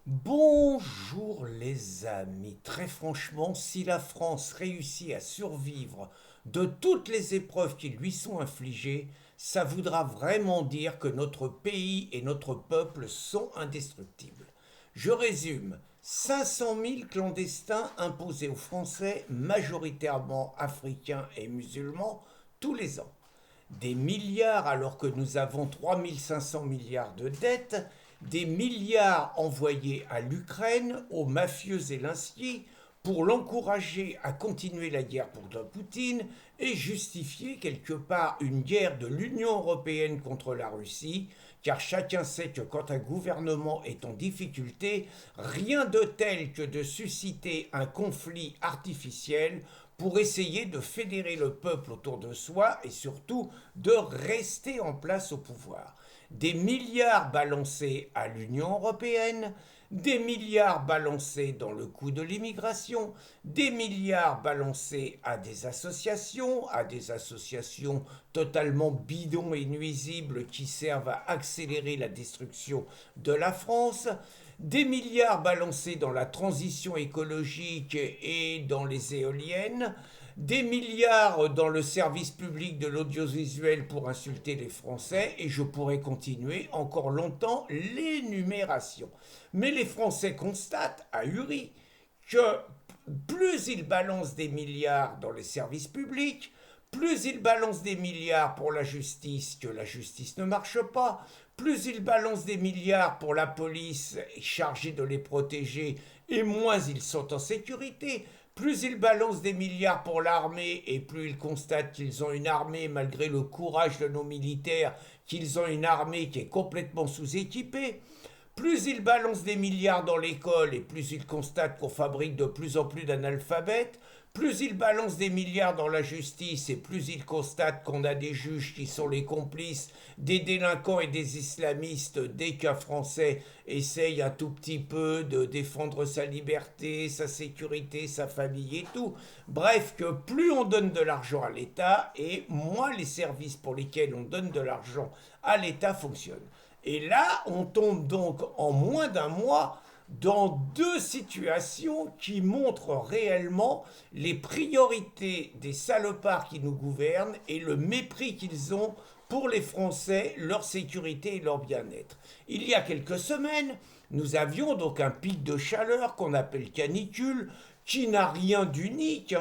Bonjour les amis. Très franchement, si la France réussit à survivre de toutes les épreuves qui lui sont infligées, ça voudra vraiment dire que notre pays et notre peuple sont indestructibles. Je résume. 500 000 clandestins imposés aux Français, majoritairement africains et musulmans, tous les ans. Des milliards alors que nous avons 3500 milliards de dettes, des milliards envoyés à l'Ukraine, aux mafieux Zelensky, pour l'encourager à continuer la guerre contre Poutine et justifier quelque part une guerre de l'Union européenne contre la Russie, car chacun sait que quand un gouvernement est en difficulté, rien de tel que de susciter un conflit artificiel pour essayer de fédérer le peuple autour de soi et surtout de rester en place au pouvoir. Des milliards balancés à l'Union européenne, des milliards balancés dans le coût de l'immigration, des milliards balancés à des associations totalement bidons et nuisibles qui servent à accélérer la destruction de la France, des milliards balancés dans la transition écologique et dans les éoliennes, des milliards dans le service public de l'audiovisuel pour insulter les Français, et je pourrais continuer encore longtemps l'énumération. Mais les Français constatent, ahuris, que plus ils balancent des milliards dans les services publics, plus ils balancent des milliards pour la justice, que la justice ne marche pas, plus ils balancent des milliards pour la police chargée de les protéger, et moins ils sont en sécurité, plus ils balancent des milliards pour l'armée, et plus ils constatent qu'ils ont une armée, malgré le courage de nos militaires, qu'ils ont une armée qui est complètement sous-équipée. Plus ils balancent des milliards dans l'école et plus ils constatent qu'on fabrique de plus en plus d'analphabètes, plus ils balancent des milliards dans la justice et plus ils constatent qu'on a des juges qui sont les complices des délinquants et des islamistes dès qu'un Français essaye un tout petit peu de défendre sa liberté, sa sécurité, sa famille et tout. Bref, que plus on donne de l'argent à l'État et moins les services pour lesquels on donne de l'argent à l'État fonctionnent. Et là, on tombe donc en moins d'un mois dans deux situations qui montrent réellement les priorités des salopards qui nous gouvernent et le mépris qu'ils ont pour les Français, leur sécurité et leur bien-être. Il y a quelques semaines, nous avions donc un pic de chaleur qu'on appelle canicule, qui n'a rien d'unique.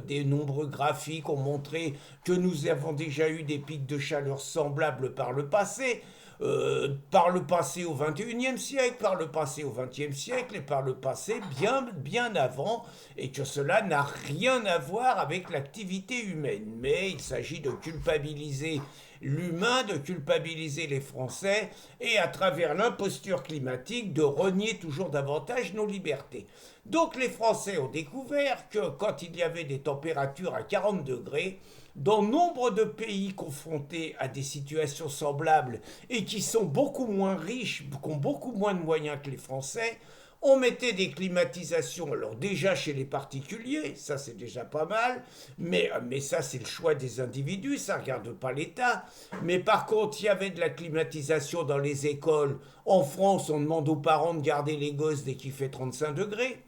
Des nombreux graphiques ont montré que nous avons déjà eu des pics de chaleur semblables par le passé au XXIe siècle, par le passé au XXe siècle et par le passé bien avant, et que cela n'a rien à voir avec l'activité humaine. Mais il s'agit de culpabiliser l'humain, de culpabiliser les Français, et à travers l'imposture climatique, de renier toujours davantage nos libertés. Donc les Français ont découvert que quand il y avait des températures à 40 degrés, dans nombre de pays confrontés à des situations semblables et qui sont beaucoup moins riches, qui ont beaucoup moins de moyens que les Français, on mettait des climatisations, alors déjà chez les particuliers, ça c'est déjà pas mal, mais ça c'est le choix des individus, ça ne regarde pas l'État. Mais par contre, il y avait de la climatisation dans les écoles. En France, on demande aux parents de garder les gosses dès qu'il fait 35 degrés.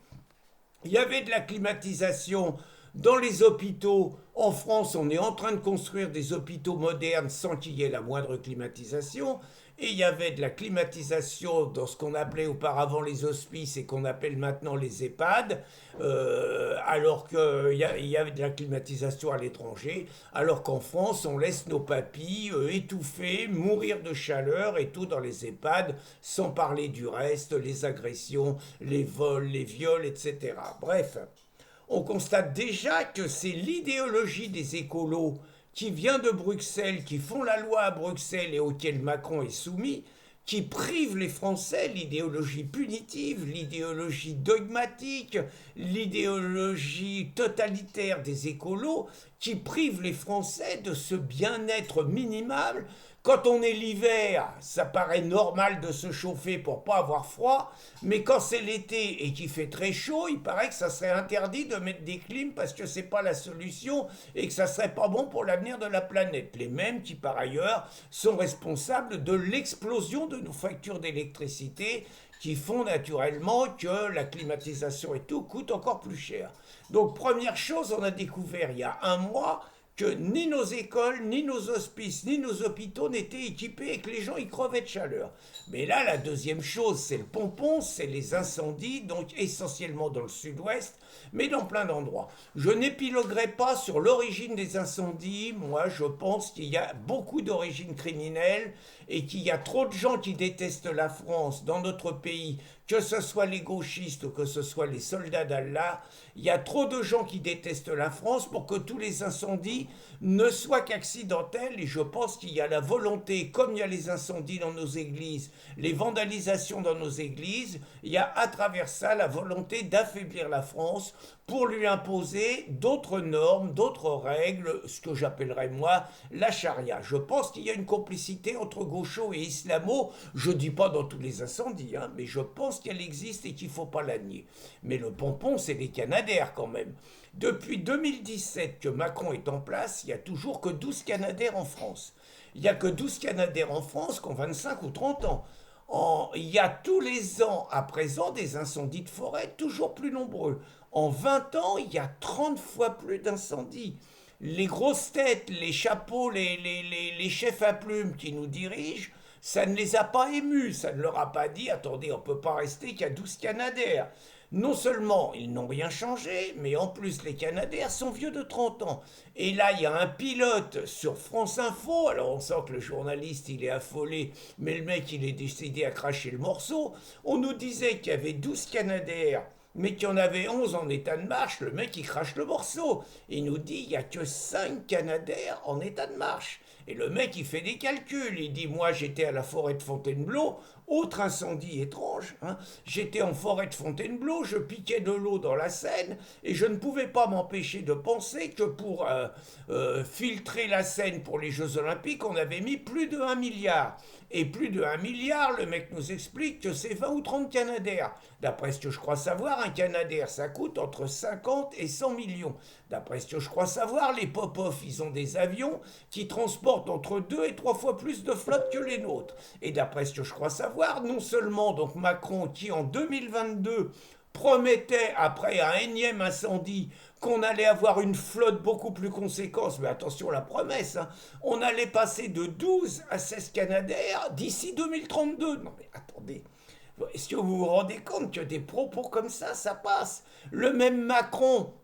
Il y avait de la climatisation dans les hôpitaux. En France, on est en train de construire des hôpitaux modernes sans qu'il y ait la moindre climatisation. Et il y avait de la climatisation dans ce qu'on appelait auparavant les hospices et qu'on appelle maintenant les EHPAD, alors qu'il y avait de la climatisation à l'étranger, alors qu'en France, on laisse nos papys étouffer, mourir de chaleur et tout dans les EHPAD, sans parler du reste, les agressions, les vols, les viols, etc. Bref, on constate déjà que c'est l'idéologie des écolos qui vient de Bruxelles, qui font la loi à Bruxelles et auquel Macron est soumis, qui prive les Français, l'idéologie punitive, l'idéologie dogmatique, l'idéologie totalitaire des écolos, qui prive les Français de ce bien-être minimal Quand on est l'hiver, ça paraît normal de se chauffer pour pas avoir froid, mais quand c'est l'été et qu'il fait très chaud, il paraît que ça serait interdit de mettre des clims parce que c'est pas la solution et que ça serait pas bon pour l'avenir de la planète. Les mêmes qui par ailleurs sont responsables de l'explosion de nos factures d'électricité qui font naturellement que la climatisation et tout coûte encore plus cher. Donc première chose, on a découvert il y a un mois que ni nos écoles, ni nos hospices, ni nos hôpitaux n'étaient équipés et que les gens y crevaient de chaleur. Mais là, la deuxième chose, c'est le pompon, c'est les incendies, donc essentiellement dans le sud-ouest, mais dans plein d'endroits. Je n'épiloguerai pas sur l'origine des incendies. Moi, je pense qu'il y a beaucoup d'origines criminelles et qu'il y a trop de gens qui détestent la France dans notre pays, que ce soit les gauchistes ou que ce soit les soldats d'Allah. Il y a trop de gens qui détestent la France pour que tous les incendies ne soient qu'accidentels, et je pense qu'il y a la volonté, comme il y a les incendies dans nos églises, les vandalisations dans nos églises, il y a à travers ça la volonté d'affaiblir la France pour lui imposer d'autres normes, d'autres règles, ce que j'appellerais moi la charia. Je pense qu'il y a une complicité entre gauchos et islamo, je ne dis pas dans tous les incendies, hein, mais je pense qu'elle existe et qu'il ne faut pas la nier. Mais le pompon, c'est les Canadaires quand même. Depuis 2017 que Macron est en place, il n'y a toujours que 12 Canadaires en France. Il n'y a que 12 Canadaires en France qui ont 25 ou 30 ans. Il y a tous les ans à présent des incendies de forêt toujours plus nombreux. En 20 ans, il y a 30 fois plus d'incendies. Les grosses têtes, les chapeaux, les chefs à plumes qui nous dirigent, ça ne les a pas émus, ça ne leur a pas dit attendez, on ne peut pas rester qu'à 12 Canadaires. Non seulement ils n'ont rien changé, mais en plus les Canadaires sont vieux de 30 ans. Et là, il y a un pilote sur France Info, alors on sent que le journaliste il est affolé, mais le mec il est décidé à cracher le morceau. On nous disait qu'il y avait 12 Canadaires, mais qu'il y en avait 11 en état de marche, le mec il crache le morceau. Il nous dit il n'y a que 5 Canadaires en état de marche. Et le mec, il fait des calculs. Il dit, moi, j'étais à la forêt de Fontainebleau, autre incendie étrange. Hein. J'étais en forêt de Fontainebleau, je piquais de l'eau dans la Seine, et je ne pouvais pas m'empêcher de penser que pour filtrer la Seine pour les Jeux Olympiques, on avait mis plus de 1 milliard. Et plus de 1 milliard, le mec nous explique que c'est 20 ou 30 Canadaires. D'après ce que je crois savoir, un Canadair, ça coûte entre 50 et 100 millions. D'après ce que je crois savoir, les Popov, ils ont des avions qui transportent entre 2 et 3 fois plus de flotte que les nôtres. Et d'après ce que je crois savoir, non seulement donc Macron, qui en 2022 promettait, après un énième incendie, qu'on allait avoir une flotte beaucoup plus conséquente, mais attention la promesse, hein, on allait passer de 12 à 16 Canadaires d'ici 2032. Non mais attendez, est-ce que vous vous rendez compte que des propos comme ça passe? Le même Macron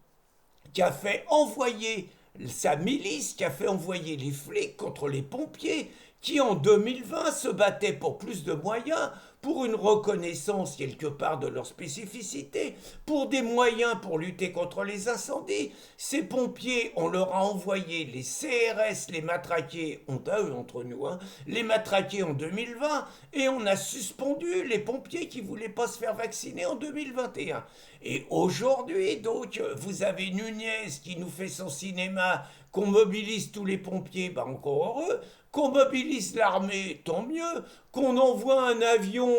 qui a fait envoyer sa milice, qui a fait envoyer les flics contre les pompiers, qui en 2020 se battaient pour plus de moyens, pour une reconnaissance quelque part de leur spécificité, pour des moyens pour lutter contre les incendies. Ces pompiers, on leur a envoyé les CRS, les matraqués, honte à eux entre nous, hein, les matraqués en 2020, et on a suspendu les pompiers qui ne voulaient pas se faire vacciner en 2021. Et aujourd'hui, donc, vous avez Nunez qui nous fait son cinéma, qu'on mobilise tous les pompiers, bah encore heureux, qu'on mobilise l'armée, tant mieux, qu'on envoie un avion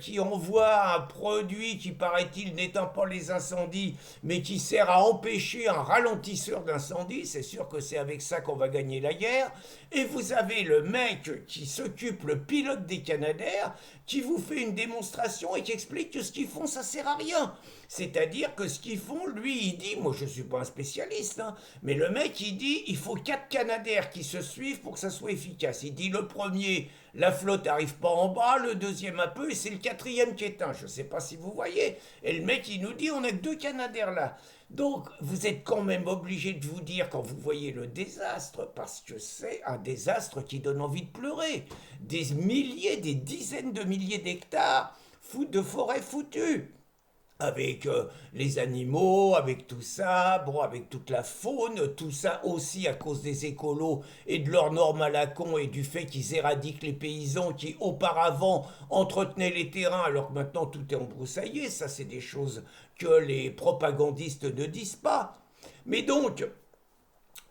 qui envoie un produit qui, paraît-il, n'éteint pas les incendies, mais qui sert à empêcher un ralentisseur d'incendie, c'est sûr que c'est avec ça qu'on va gagner la guerre, et vous avez le mec qui s'occupe, le pilote des Canadaires, qui vous fait une démonstration et qui explique que ce qu'ils font, ça sert à rien. C'est-à-dire que ce qu'ils font, lui, il dit, moi je ne suis pas un spécialiste, hein, mais le mec, il dit, il faut 4 Canadaires qui se suivent pour que ça soit efficace. Il dit, le premier, la flotte n'arrive pas en bas, le deuxième un peu, et c'est le quatrième qui éteint. Je ne sais pas si vous voyez. Et le mec, il nous dit, on a que 2 Canadaires là. Donc, vous êtes quand même obligé de vous dire, quand vous voyez le désastre, parce que c'est un désastre qui donne envie de pleurer, des milliers, des dizaines de milliers d'hectares de forêt foutues avec les animaux, avec tout ça, bon, avec toute la faune, tout ça aussi à cause des écolos et de leurs normes à la con et du fait qu'ils éradiquent les paysans qui auparavant entretenaient les terrains alors que maintenant tout est embroussaillé, ça c'est des choses que les propagandistes ne disent pas. Mais donc,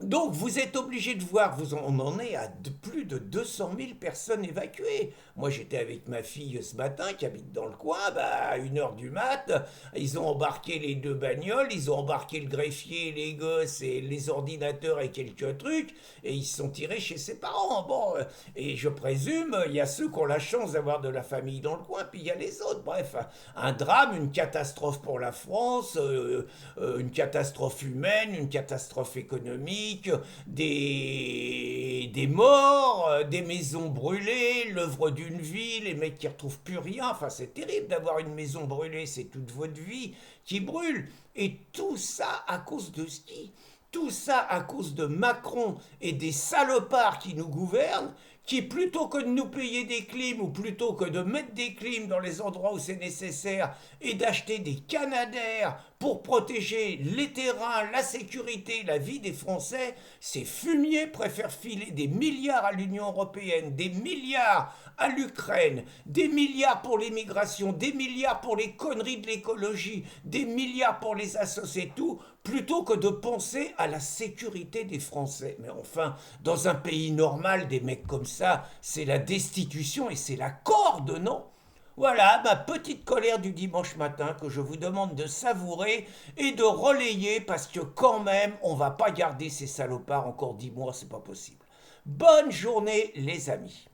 Donc vous êtes obligé de voir, on en est à plus de 200 000 personnes évacuées. Moi j'étais avec ma fille ce matin qui habite dans le coin, bah, à 1 heure du mat, ils ont embarqué les deux bagnoles, ils ont embarqué le greffier, les gosses et les ordinateurs et quelques trucs, et ils se sont tirés chez ses parents. Bon, et je présume, il y a ceux qui ont la chance d'avoir de la famille dans le coin, puis il y a les autres. Bref, un drame, une catastrophe pour la France, une catastrophe humaine, une catastrophe économique, des morts, des maisons brûlées, l'œuvre d'une vie, les mecs qui retrouvent plus rien. Enfin, c'est terrible d'avoir une maison brûlée, c'est toute votre vie qui brûle. Et tout ça à cause de ski. Tout ça à cause de Macron et des salopards qui nous gouvernent, qui plutôt que de nous payer des clims ou plutôt que de mettre des clims dans les endroits où c'est nécessaire et d'acheter des canadaires pour protéger les terrains, la sécurité, la vie des Français, ces fumiers préfèrent filer des milliards à l'Union européenne, des milliards à l'Ukraine, des milliards pour l'immigration, des milliards pour les conneries de l'écologie, des milliards pour les assos et tout, plutôt que de penser à la sécurité des Français. Mais enfin, dans un pays normal, des mecs comme ça, c'est la destitution et c'est la corde, non? Voilà ma petite colère du dimanche matin que je vous demande de savourer et de relayer parce que quand même, on va pas garder ces salopards encore 10 mois, c'est pas possible. Bonne journée les amis.